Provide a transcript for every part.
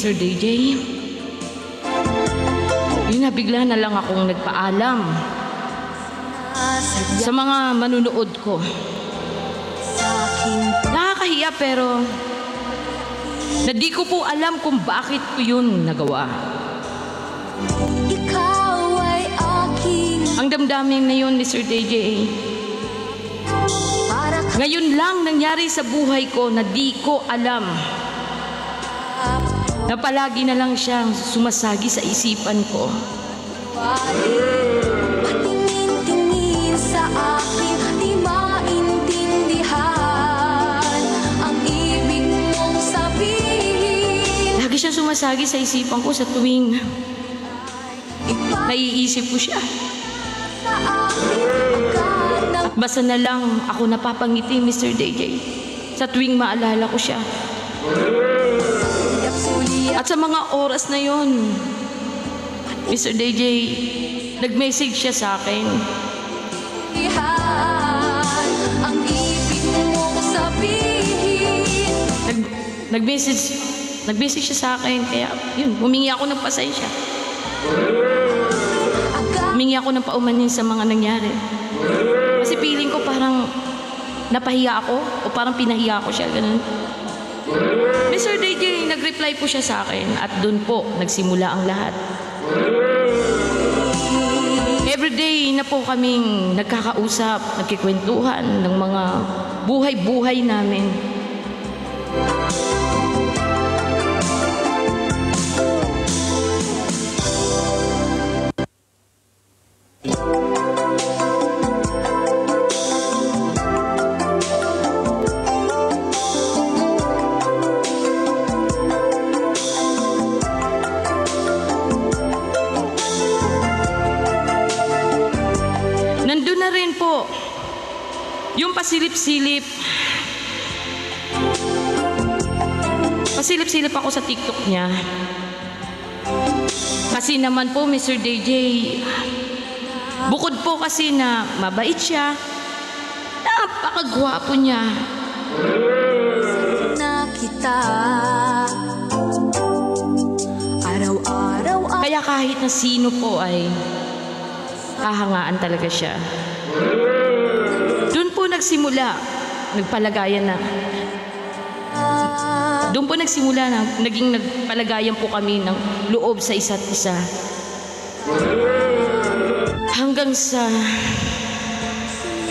Mr. DJ. Yun na, bigla na lang akong nagpaalam sa mga manunood ko. Nakakahiya pero na di ko po alam kung bakit ko yun nagawa. Ang damdamin na yun, Mr. DJ, ngayon lang nangyari sa buhay ko na di ko alam. Na palagi na lang siyang sumasagi sa isipan ko. Patingin-tingin sa akin, di maintindihan ang ibig mong sabihin. Lagi siyang sumasagi sa isipan ko sa tuwing naiisip ko siya. At basta na lang ako napapangiti, Mr. DJ, sa tuwing maalala ko siya. At sa mga oras na yon, Mr. DJ, nag-message siya sa akin. Ang ibig mong sabihin. Nag-message siya sa akin, kaya yun, humingi ako ng pasensya. Humingi ako ng paumanhin sa mga nangyari. Kasi feeling ko parang napahiya ako o parang pinahiya ako siya, ganun. Mr. DJ, nag-reply po siya sa akin at doon po nagsimula ang lahat. Everyday na po kaming nagkakausap, nagkikwentuhan ng mga buhay-buhay namin. Nandun na rin po yung pasilip-silip. Pasilip-silip ako sa TikTok niya. Kasi naman po, Mr. DJ, bukod po kasi na mabait siya, napakagwapo niya. Na kita araw-araw. Kaya kahit na sino po ay kahangaan talaga siya. Doon po nagsimula, nagpalagayan na. Doon po nagsimula na, naging nagpalagayan po kami ng loob sa isa't isa. Hanggang sa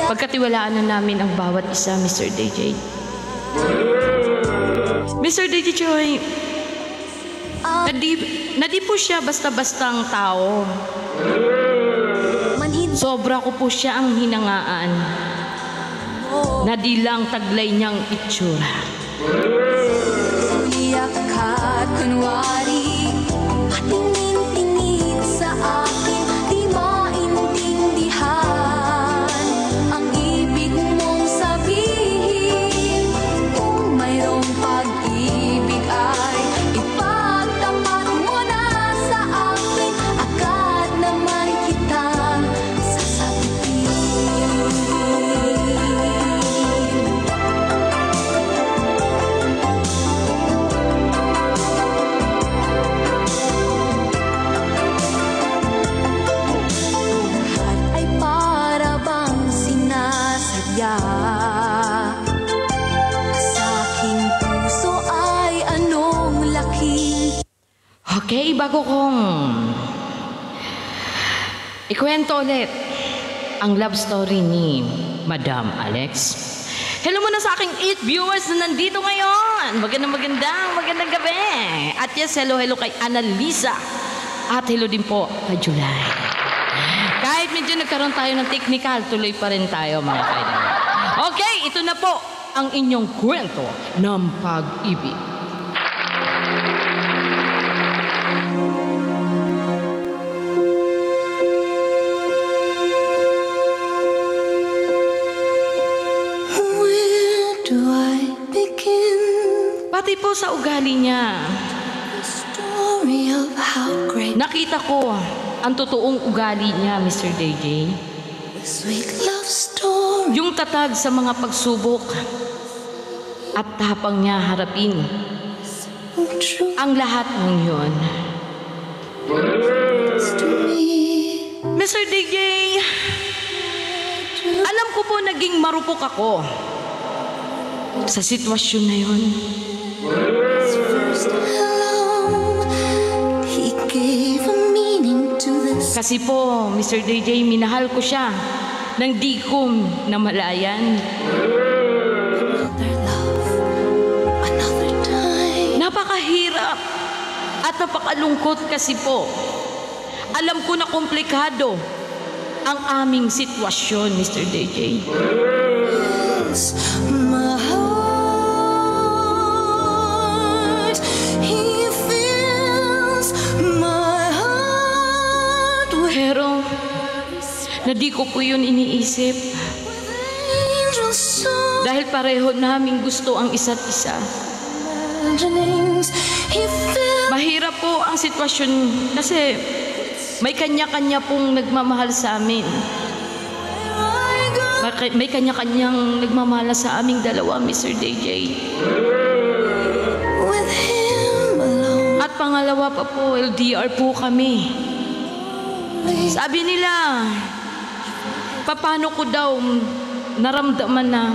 pagkatiwalaan na namin ang bawat isa, Mr. DJ. Mr. DJ Choy, nadi po siya basta-bastang tao. Sobra ko po siya ang hinangaan na di lang taglay niyang itsura. Iyak ka kunwari, patingin-tingin sa akin, di maintindihan ang ibig mong sabihin. Kung mayroong pag-ibig ay ipagtapat mo na sa akin, agad naman kitang sasagutin. Lahat ay para bang sinasadya. Sa aking puso ay anong laking. Okay, bago kong ikwento ulit ang love story ni Madam Alex. Hello muna sa aking 8 viewers na nandito ngayon. Magandang gabi. At yes, hello kay Annalisa. At hello din po kay July. Kahit medyo nagkaroon tayo ng technical, tuloy pa rin tayo mga kaibigan. Okay, ito na po ang inyong kwento ng pag-ibig. Where do I begin? Pati po sa ugali niya, The story of how great nakita ko ang totoong ugali niya, Mr. DJ. the sweet love story. Yung tatag sa mga pagsubok at tapang niya harapin simple truth ang lahat ng yun. to me. Mr. DJ, alam ko po naging marupok ako sa sitwasyon na yun. First hello, he gave a meaning to this. Kasi po, Mr. DJ, minahal ko siya nang di ko namalayan. Another love, another time. Napakahirap at napakalungkot kasi po. Alam ko na komplikado ang aming sitwasyon, Mr. DJ. Yes, my heart, he fills my heart with Pero, na di ko po yun iniisip. angel songs, Dahil pareho naming gusto ang isa't isa. imaginings. He fills Mahirap po ang sitwasyon kasi may kanya-kanya pong nagmamahal sa amin. I go. May kanya-kanyang nagmamahal sa aming dalawa, Mr. DJ. With him alone. At pangalawa pa po, LDR po kami. Sabi nila, paano ko daw naramdaman na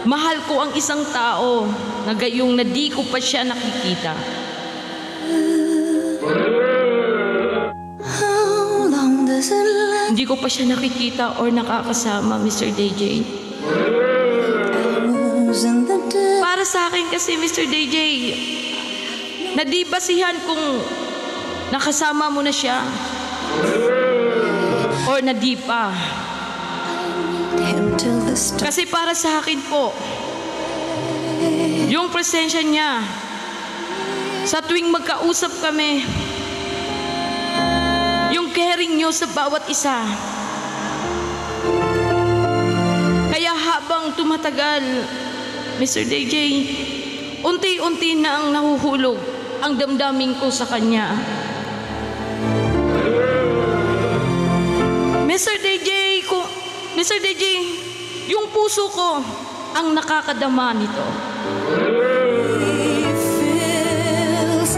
mahal ko ang isang tao na gayong na di ko pa siya nakikita. How long does it last? Hindi ko pa siya nakikita or nakakasama, Mr. DJ. Hours in the day. Para sa akin kasi, Mr. DJ, nadibasihan kung nakasama mo na siya or nadi pa. Him till the stars. Kasi para sa akin po, yung presensya niya, sa tuwing magkausap kami, yung caring niyo sa bawat isa. Kaya habang tumatagal, Mr. DJ, unti-unti na ang nahuhulog ang damdamin ko sa kanya. Mr. DJ, yung puso ko ang nakakadama nito. He fills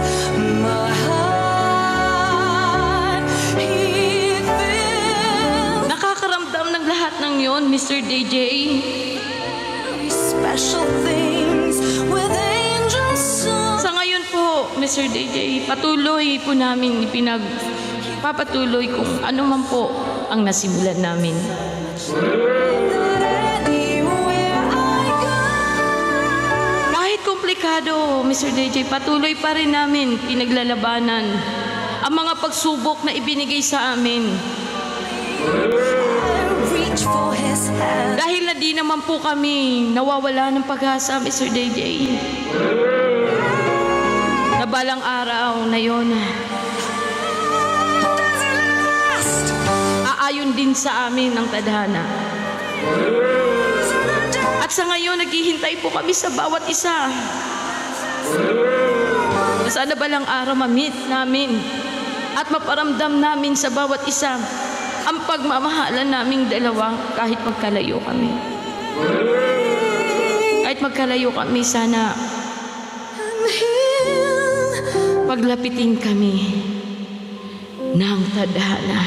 my heart. He fills Nakakaramdam ng lahat ng yon, Mr. DJ. special things with angel songs. Sa ngayon po, Mr. DJ, patuloy po namin papatuloy kung ano man po ang nasimulan namin. Anywhere I go. Kahit komplikado, Mr. DJ, patuloy pa rin namin pinaglalabanan ang mga pagsubok na ibinigay sa amin. Reach for his hand. Dahil na di naman po kami nawawala ng pag-asa, Mr. DJ. Na balang araw na yon, aayon din sa amin ang tadhana. At sa ngayon, naghihintay po kami sa bawat isa. Sana balang araw ma-meet namin at maparamdam namin sa bawat isa ang pagmamahalan naming dalawa kahit magkalayo kami. Kahit magkalayo kami, sana paglapitin kami ng tadhana.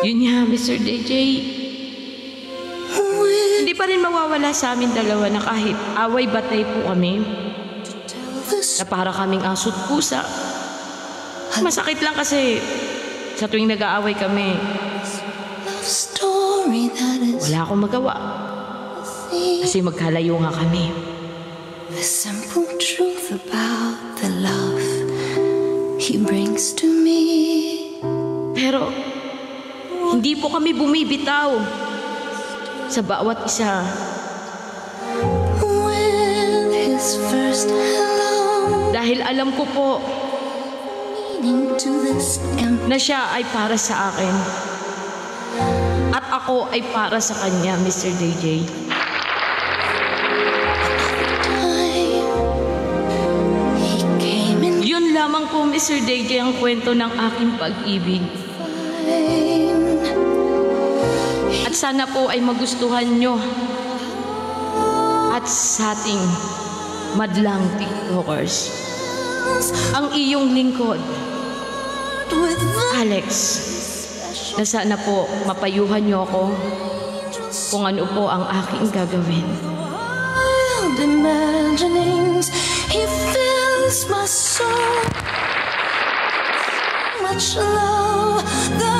Yun nga, Mr. DJ, hindi pa rin mawawala sa amin dalawa na kahit away-batay po kami, na para kaming asot pusa. Masakit lang kasi sa tuwing nag-aaway kami, Love story that is wala akong magawa. Kasi magkalayo nga kami. the simple truth about the love he brings to me. Pero hindi po kami bumibitaw sa bawat isa. With his first hello, Dahil alam ko po meaning to this empty na siya ay para sa akin. ako ay para sa kanya, Mr. DJ. He came in Yun lamang po, Mr. DJ, ang kwento ng aking pag-ibig. fine. At sana po ay magustuhan nyo. At sa ating madlang TikTokers, ang iyong lingkod, With the Alex, na sana po mapayuhan nyo ako kung ano po ang aking gagawin. wild imaginings, he fills my soul. Much love.